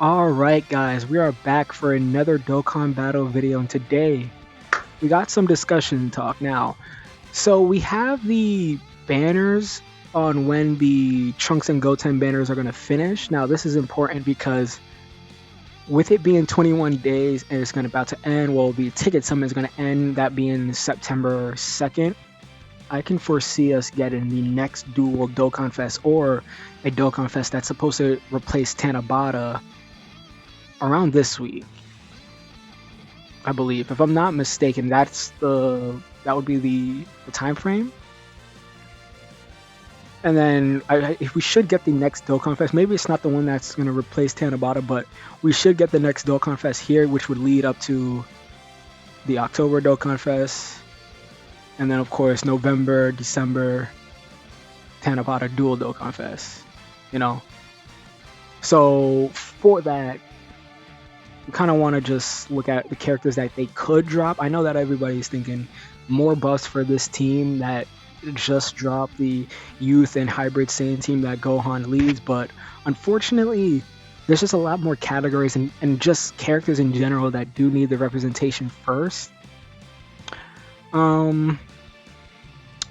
Alright guys, we are back for another Dokkan battle video, and today we got some discussion talk now. So we have the banners on when the Trunks and Goten banners are going to finish. Now this is important because with it being 21 days and it's going to about to end, well, the ticket summon is going to end, that being September 2nd. I can foresee us getting the next dual Dokkan Fest or a Dokkan Fest that's supposed to replace Tanabata around this week, I believe. If I'm not mistaken, that would be the time frame. And then if we should get the next Dokkan Fest, maybe it's not the one that's going to replace Tanabata, but we should get the next Dokkan Fest here, which would lead up to the October Dokkan Fest. And then, of course, November, December, Tanabata Dual Dokkan Fest. You know? So, for that, we kind of want to just look at the characters that they could drop. I know that everybody's thinking more buffs for this team that just dropped the youth and hybrid Saiyan team that Gohan leads, but unfortunately there's just a lot more categories and just characters in general that do need the representation first.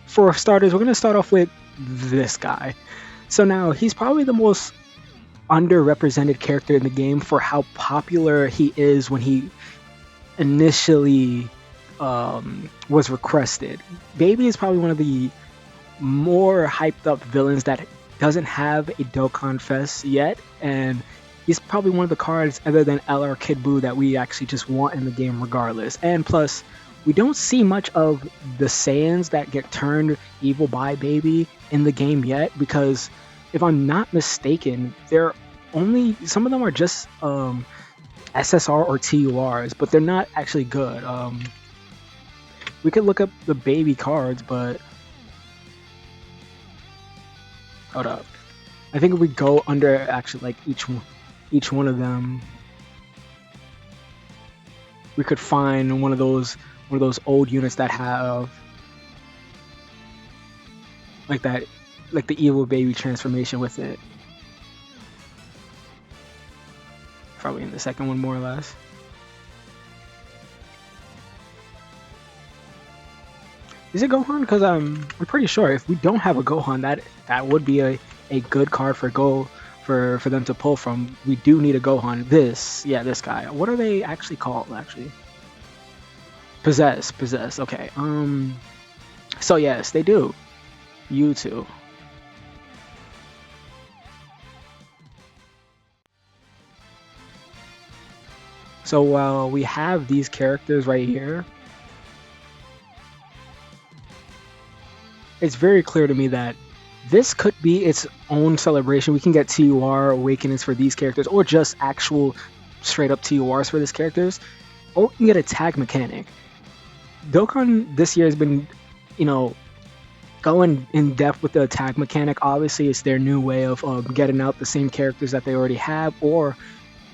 For starters, we're going to start off with this guy. So now he's probably the most underrepresented character in the game for how popular he is when he initially was requested. Baby is probably one of the more hyped up villains that doesn't have a Dokkan Fest yet, and he's probably one of the cards other than LR Kid Buu that we actually just want in the game regardless. And plus, we don't see much of the Saiyans that get turned evil by Baby in the game yet, because if I'm not mistaken, they're only some of them are just SSR or TURs, but they're not actually good. We could look up the Baby cards, but hold up. I think if we go under actually like each one of them, we could find one of those old units that have like that, like the evil Baby transformation with it. Probably in the second one, more or less. Is it Gohan? Because I'm pretty sure if we don't have a Gohan, that would be a good card for them to pull from. We do need a Gohan. This guy. What are they actually called? Actually, possess. Okay. So yes, they do. You too. So while we have these characters right here, it's very clear to me that this could be its own celebration. We can get TUR awakenings for these characters, or just actual straight up TURs for these characters, or we can get a tag mechanic. Dokkan this year has been, going in depth with the tag mechanic. Obviously, it's their new way of getting out the same characters that they already have, or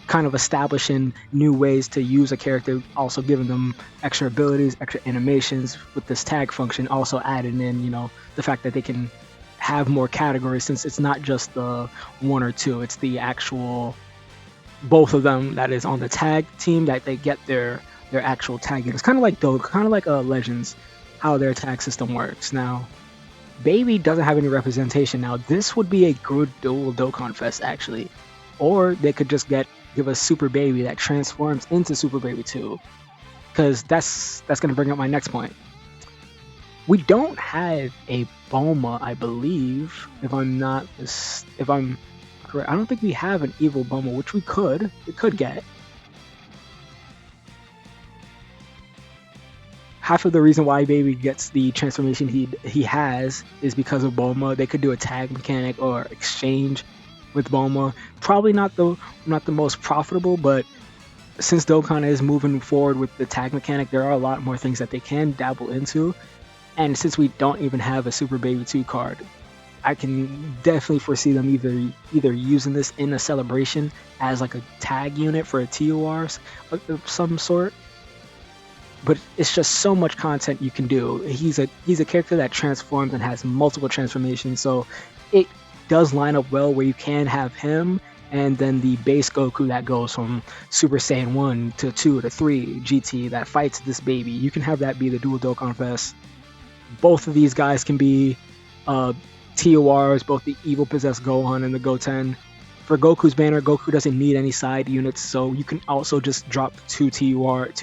kind of establishing new ways to use a character, also giving them extra abilities, extra animations with this tag function, also adding in, the fact that they can have more categories, since it's not just the one or two, it's the actual both of them that is on the tag team that they get their actual tag units. Kind of like Legends, how their tag system works. Now, Baby doesn't have any representation. Now, this would be a good dual Dokkan Fest actually, or they could just give us Super Baby that transforms into Super Baby 2, because that's going to bring up my next point. We don't have a Bulma, I believe, if I'm correct. I don't think we have an evil Bulma, which we could get. Half of the reason why Baby gets the transformation he has is because of Bulma. They could do a tag mechanic or exchange with Bulma. Probably not the most profitable, but since Dokkan is moving forward with the tag mechanic, there are a lot more things that they can dabble into. And since we don't even have a Super Baby 2 card, I can definitely foresee them either using this in a celebration as like a tag unit for a TOR of some sort. But it's just so much content you can do. He's a character that transforms and has multiple transformations, so it does line up well where you can have him and then the base Goku that goes from Super Saiyan 1 to 2 to 3 GT that fights this baby. You can have that be the dual Dokkan Fest. Both of these guys can be TORs, both the evil possessed Gohan and the Goten. For Goku's banner, Goku doesn't need any side units, so you can also just drop two what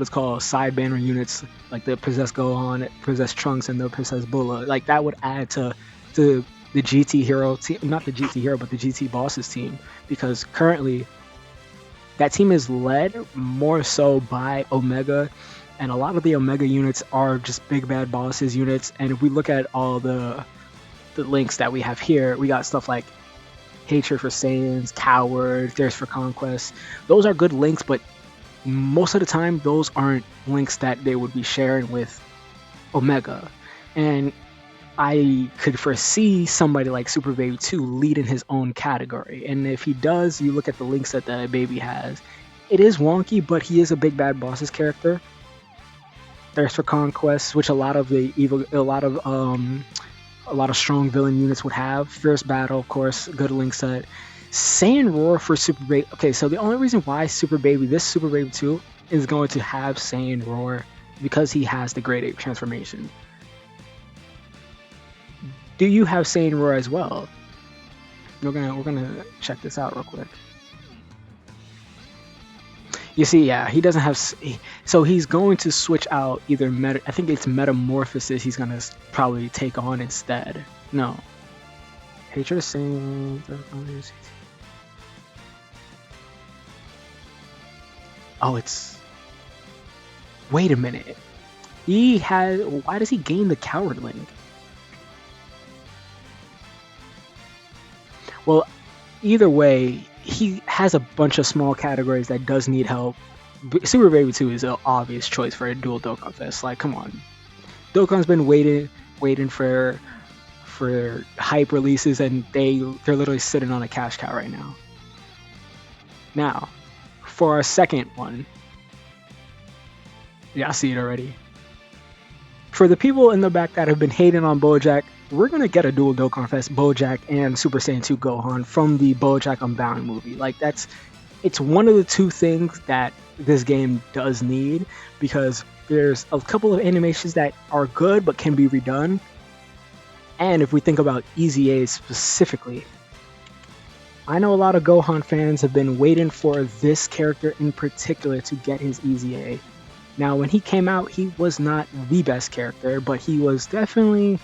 is called side banner units, like the possessed Gohan, possessed Trunks, and the possessed Bulla. Like that would add to the GT hero team, not the GT hero, but the GT bosses team, because currently that team is led more so by Omega, and a lot of the Omega units are just big bad bosses units. And if we look at all the links that we have here, we got stuff like Hatred for Saiyans, Coward, Thirst for Conquest. Those are good links, but most of the time those aren't links that they would be sharing with Omega. And I could foresee somebody like Super Baby 2 leading his own category. And if he does, you look at the links that the baby has, it is wonky, but he is a big bad bosses character. Thirst for Conquest, which a lot of strong villain units would have. Fierce Battle, of course, good link set. Saiyan Roar for Super Baby. Okay, so the only reason why this Super Baby 2 is going to have Saiyan Roar because he has the Great Ape transformation. Do you have Saiyan Roar as well? We're gonna check this out real quick. You see, yeah, he doesn't have. So he's going to switch out either I think it's Metamorphosis. He's gonna probably take on instead. No. Hatred of Saiyans. Oh, it's. Wait a minute. He has. Why does he gain the Coward link? Well, either way, he has a bunch of small categories that does need help. Super Baby 2 is an obvious choice for a dual Dokkan Fest. Like, come on. Dokkan's been waiting for hype releases, and they're literally sitting on a cash cow right now. Now, for our second one. Yeah, I see it already. For the people in the back that have been hating on BoJack, we're gonna get a dual Dokkan Fest BoJack and Super Saiyan 2 Gohan from the BoJack Unbound movie. Like it's one of the two things that this game does need, because there's a couple of animations that are good but can be redone. And if we think about EZA specifically, I know a lot of Gohan fans have been waiting for this character in particular to get his EZA. Now, when he came out, he was not the best character, but he was definitely...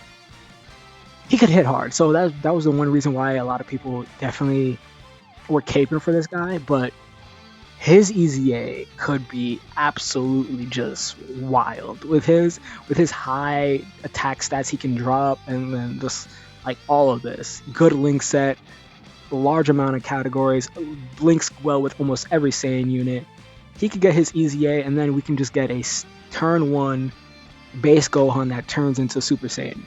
He could hit hard, so that was the one reason why a lot of people definitely were caping for this guy. But his EZA could be absolutely just wild with his high attack stats he can drop, and then just like all of this good link set, large amount of categories, links well with almost every Saiyan unit. He could get his EZA, and then we can just get a turn 1 base Gohan that turns into Super Saiyan,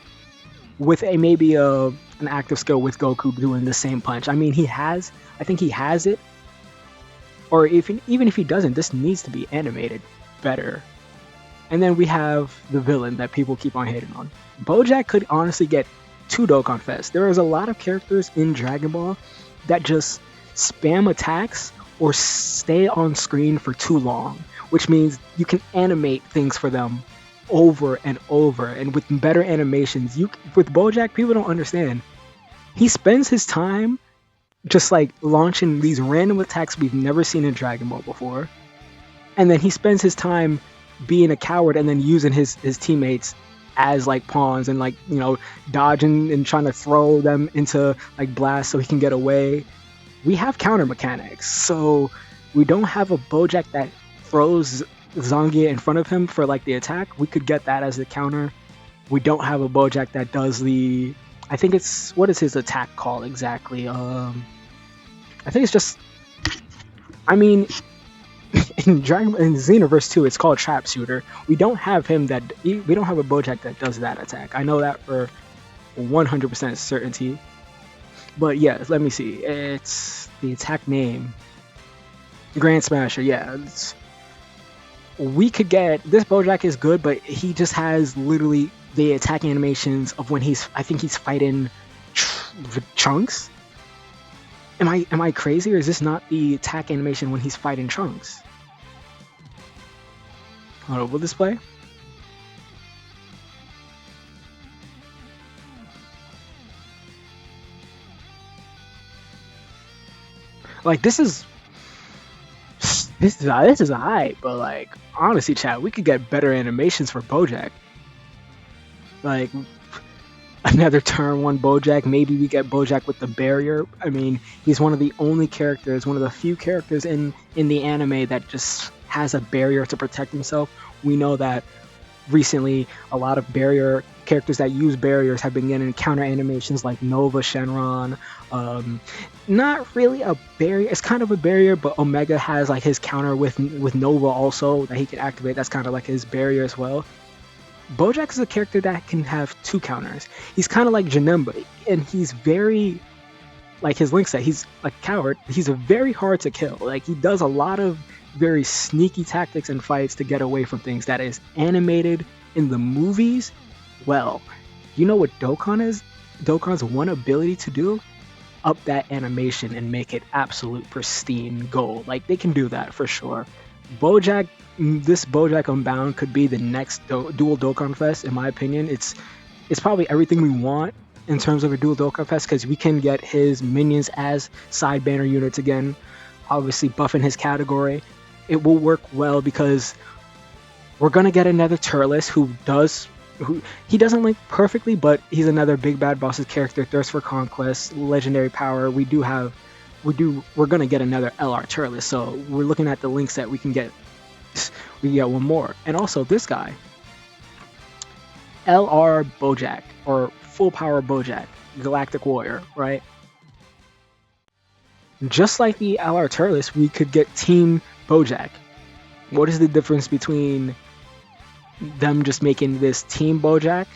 with maybe an active skill with Goku doing the same punch. I mean, I think he has it. Or even if he doesn't, this needs to be animated better. And then we have the villain that people keep on hating on. BoJack could honestly get 2 Dokkan Fest. There is a lot of characters in Dragon Ball that just spam attacks or stay on screen for too long, which means you can animate things for them over and over, and with better animations. With BoJack, people don't understand. He spends his time just like launching these random attacks we've never seen in Dragon Ball before, and then he spends his time being a coward and then using his teammates as like pawns, and like, you know, dodging and trying to throw them into like blasts so he can get away. We have counter mechanics, so we don't have a BoJack that throws Zangia in front of him for like the attack. We could get that as the counter. We don't have a BoJack that does the... I think it's... What is his attack called exactly? I think it's just... I mean, in Xenoverse 2, it's called Trap Shooter. We don't have him that... We don't have a BoJack that does that attack. I know that for 100% certainty. But yeah, let me see. It's the attack name. Grand Smasher, yeah. We could get... This BoJack is good, but he just has literally the attack animations of when I think he's fighting Trunks. Am I crazy, or is this not the attack animation when he's fighting Trunks? Hold on, will this play? Like this is a hype, but like honestly, chat, we could get better animations for BoJack. Like another turn one BoJack. Maybe we get BoJack with the barrier. I mean, he's one of the only characters, one of the few characters in the anime that just has a barrier to protect himself. We know that recently a lot of barrier characters that use barriers have been getting counter animations like Nova Shenron. Not really a barrier, it's kind of a barrier, but Omega has like his counter with Nova also that he can activate. That's kind of like his barrier as well. Bojack is a character that can have two counters. He's kind of like Janemba, and he's very like his link set. He's like coward. He's a very hard to kill. Like he does a lot of very sneaky tactics and fights to get away from things that is animated in the movies. Well, you know what Dokkan is? Dokkan's one ability to do? Up that animation and make it absolute pristine gold. Like they can do that for sure. Bojack, this Bojack Unbound could be the next dual Dokkan Fest, in my opinion. It's probably everything we want in terms of a dual Dokkan Fest, because we can get his minions as side banner units again, obviously buffing his category. It will work well because we're gonna get another Turles who he doesn't link perfectly, but he's another big bad boss's character, thirst for conquest, legendary power. We're gonna get another LR Turles, so we're looking at the links that we can get. We get one more, and also this guy, LR Bojack, or full power Bojack, Galactic Warrior, right? Just like the LR Turles, we could get Team Bojack. What is the difference between them just making this Team Bojack,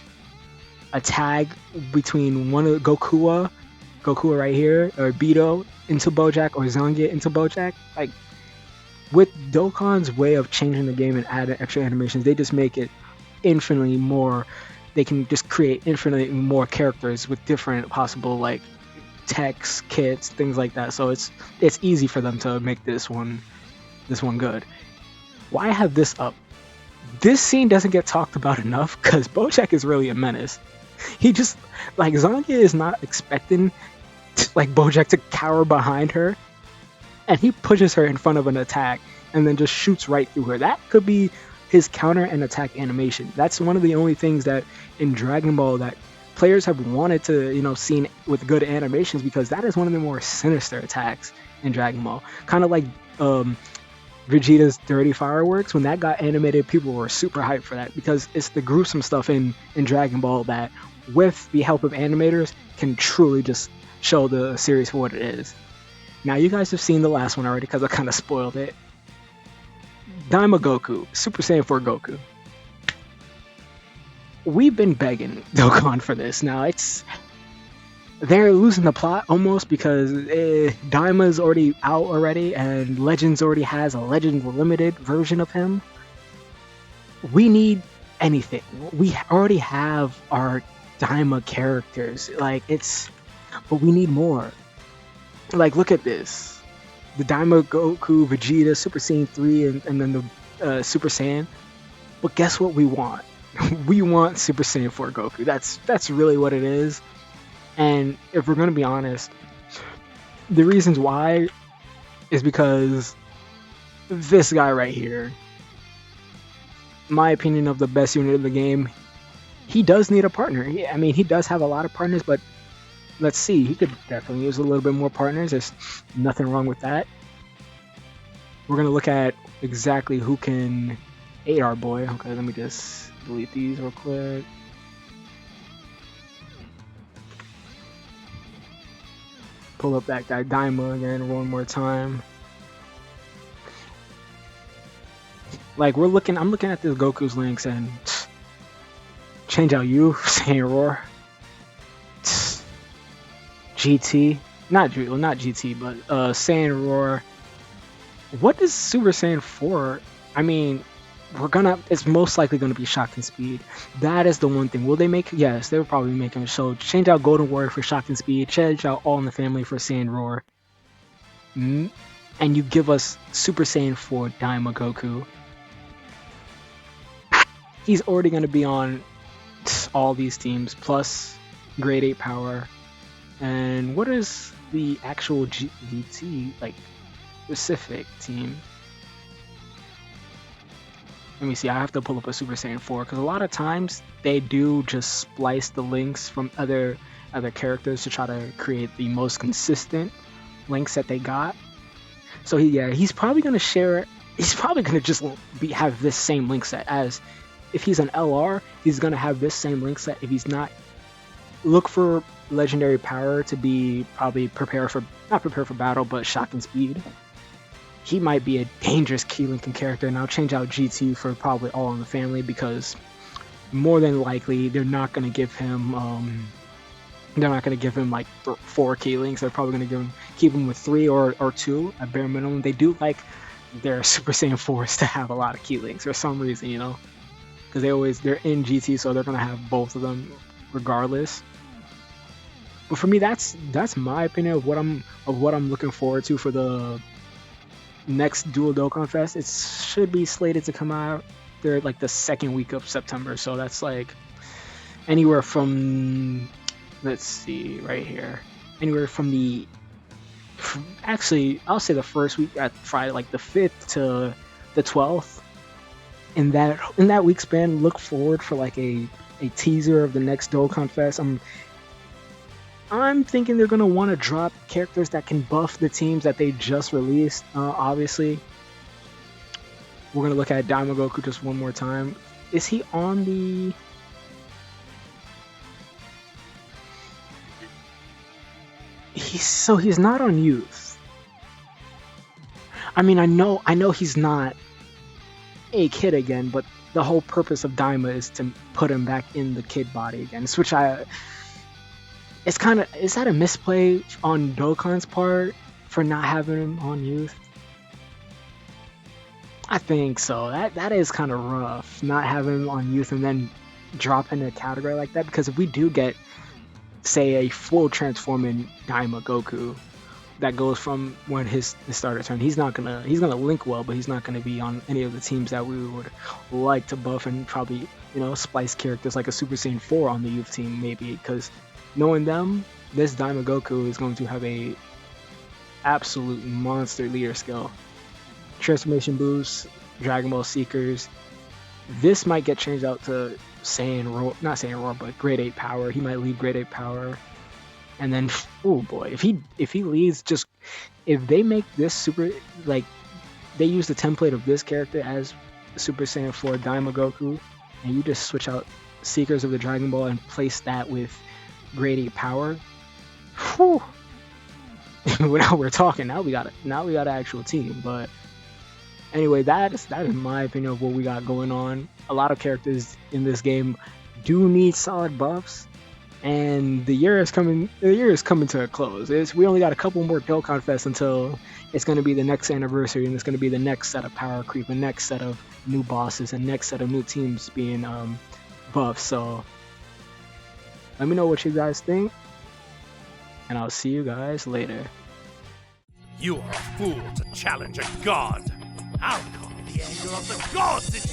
a tag between one of Goku right here, or Beto into Bojack, or Zangia into Bojack? Like, with Dokkan's way of changing the game and adding extra animations, they just make it infinitely more. They can just create infinitely more characters with different possible like techs, kits, things like that. So it's easy for them to make this one good. Why have this up? This scene doesn't get talked about enough because Bojack is really a menace. He just like Zangia is not expecting like Bojack to cower behind her, and he pushes her in front of an attack and then just shoots right through her. That could be his counter and attack animation. That's one of the only things that in Dragon Ball that players have wanted to, see with good animations, because that is one of the more sinister attacks in Dragon Ball. Kind of like Vegeta's Dirty Fireworks. When that got animated, people were super hyped for that because it's the gruesome stuff in Dragon Ball that, with the help of animators, can truly just show the series for what it is. Now, you guys have seen the last one already because I kind of spoiled it. Daima Goku, Super Saiyan 4 Goku. We've been begging Dokkan for this. Now, they're losing the plot almost because Daima's already out already, and Legends already has a Legends Limited version of him. We need anything. We already have our Daima characters. But we need more. Like, look at this. The Daima Goku, Vegeta, Super Saiyan 3, and then the Super Saiyan. But guess what we want? We want Super Saiyan 4 Goku. That's really what it is. And if we're going to be honest, the reasons why is because this guy right here, my opinion of the best unit of the game, he does need a partner. He does have a lot of partners, but let's see. He could definitely use a little bit more partners. There's nothing wrong with that. We're going to look at exactly who can aid our boy. Okay, let me just delete these real quick. Pull up that guy Daima again one more time. Like, I'm looking at this Goku's links and change out you, Saiyan Roar. GT, not GT, but Saiyan Roar. What is Super Saiyan 4? It's most likely gonna be Shocking Speed. That is the one thing. Will they make? Yes, they will probably make him. So change out Golden Warrior for Shocking Speed. Change out All in the Family for Saiyan Roar. and you give us Super Saiyan 4 Daima Goku, he's already going to be on all these teams plus grade 8 power. And what is the actual GT like specific team? Let me see. I have to pull up a Super Saiyan 4 because a lot of times they do just splice the links from other characters to try to create the most consistent links that they got. So he's probably gonna share. He's probably gonna just have this same link set as if he's an LR. He's gonna have this same link set. If he's not, look for legendary power to be probably not prepare for battle, but shocking speed. He might be a dangerous key linking character, and I'll change out GT for probably All in the Family because more than likely they're not going to give him like 4 key links. They're probably going to keep him with 3 or 2 at bare minimum. They do like their Super Saiyan 4s to have a lot of key links for some reason, you know, because they're in GT, so they're going to have both of them regardless. But for me, that's my opinion of what I'm looking forward to for the next Dual Dokkan Fest. It should be slated to come out there like the second week of September, so that's like anywhere from, let's see right here, anywhere from actually I'll say the first week at Friday, like the 5th to the 12th. In that week span, look forward for like a teaser of the next Dokkan Fest. I'm thinking they're going to want to drop characters that can buff the teams that they just released. Obviously, we're going to look at Daima Goku just one more time. Is he on the... He's not on youth. I mean, I know he's not a kid again, but the whole purpose of Daima is to put him back in the kid body again. Is that a misplay on Dokkan's part for not having him on youth? I think so. That is kind of rough, not having him on youth and then dropping a category like that. Because if we do get, say, a full transforming Daima Goku that goes from when his starter turn, he's gonna link well, but he's not gonna be on any of the teams that we would like to buff and probably, you know, splice characters like a Super Saiyan 4 on the youth team maybe, because knowing them, this Daima Goku is going to have a absolute monster leader skill. Transformation boost, Dragon Ball Seekers. This might get changed out to not Saiyan Roar, but grade 8 power. He might lead grade 8 power. And then, oh boy, if he leads, if they make this super, like, they use the template of this character as Super Saiyan 4 Daima Goku, and you just switch out Seekers of the Dragon Ball and place that with grade 8 power. Whew. Now we're talking. Now we got an actual team. But anyway, that is my opinion of what we got going on. A lot of characters in this game do need solid buffs, and the year is coming to a close. We only got a couple more Dokkan Fest until it's going to be the next anniversary, and it's going to be the next set of power creep, and next set of new bosses, and next set of new teams being buffed. So let me know what you guys think, and I'll see you guys later. You are a fool to challenge a god. How come the anger of the gods is